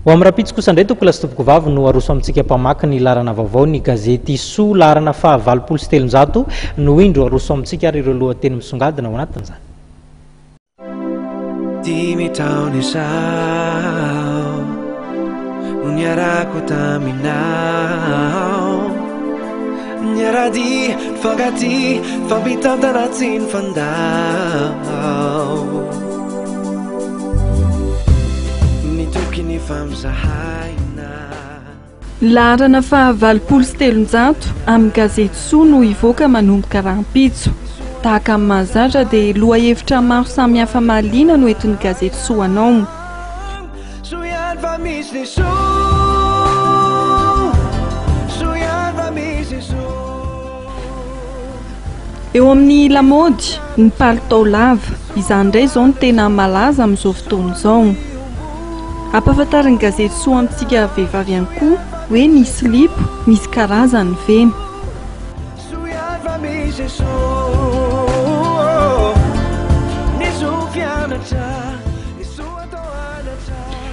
Ho amin'ny rapitsy kosa indray toko lasitopoko vavy no aroso amintsika mpamaky ny larana vaovao ny gazety Soa larana fahavalopolo sy telonjato no indro aroso amintsika ary ireo lohateny misongadina ao anatin'izany. Dimy taona izao no niarako taminao, niarady fankaty fampitantana tsy ny fandao, nitoky ny famzahaina. Larana fahavalopolo sy telonjato amin'ny gazety Soa no ivoaka manomboka rahampitso. Tahaka amin'ny mahazatra dia lohahevitra maro samihafa mahaliana no entin'ny gazety Soa anao. Eo amin'ny lamaody ny palitao lava, izany indray izao no tena malaza amin'izao fotoana izao. Ampahafantarin'ny gazety Soa amintsika vehivavy ihany koa hoe ny silipo misy karazany veny.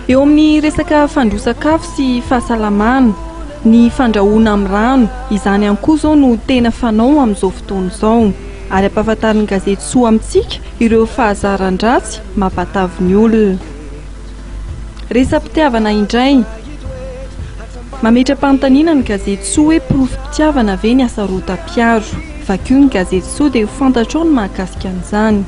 Eo amin'ny resaka fandrosan-kafo sy fahasalamana, ny fandrahoana amin'ny rano, izany ihany koa izao no tena fanao amin'izao fotoana izao. Ary ampahafantarin'ny gazety Soa amintsika ireo fahazaran-dratsy mampatavy ny olona. Resam-pitiavana indray, mametra-panontaniana ny gazety Soa hoe porofom-pitiavana ve ny asarotam-piaro. Vakoa ny gazety Soa dia ho fantatrao ny mahakasika an'izany.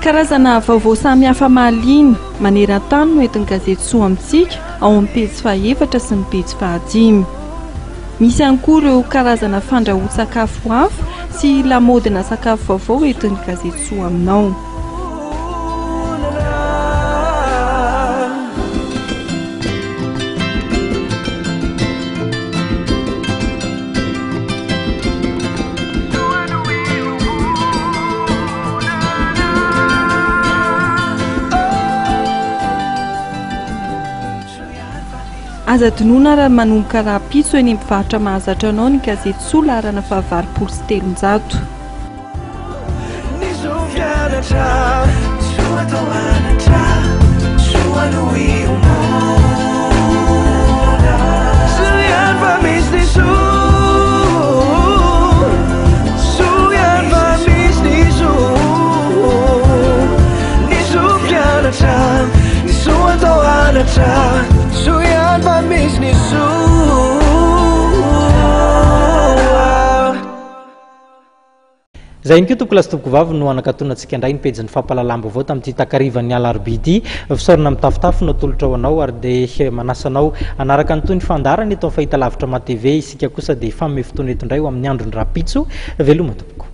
Karazana vaovao samihafa mahaliana maneran-tany no entin'ny gazety Soa amintsika ao amin'ny pejy 4 sy ny pejy 5. Misy ihany koa ireo karazana fandrahoan-tsakafo hafa sy lamodina sakafo vaovao entin'ny gazety Soa aminao. Aza donona raha manomboka rahampitso eny mpivarotra mahazatra anao ny gazety Soa larana fahavalopolo sy telonjato. Zay ny toko lasitopoko vavy no anakatonantsika indray ny pejin'ny fampahalalam-baovao tamin'ity takarivan'ny alarobia ity. Fisaorana amin'ny tafotafo no atolotra ao anao ary dia manasanao anaraka ny toy ny fandarana eto amin'ny fahitalavitra ma TV. Isika kosa dia famefotoana eto indray ho amin'ny andron'ny rahampitso. Veloma tompoko.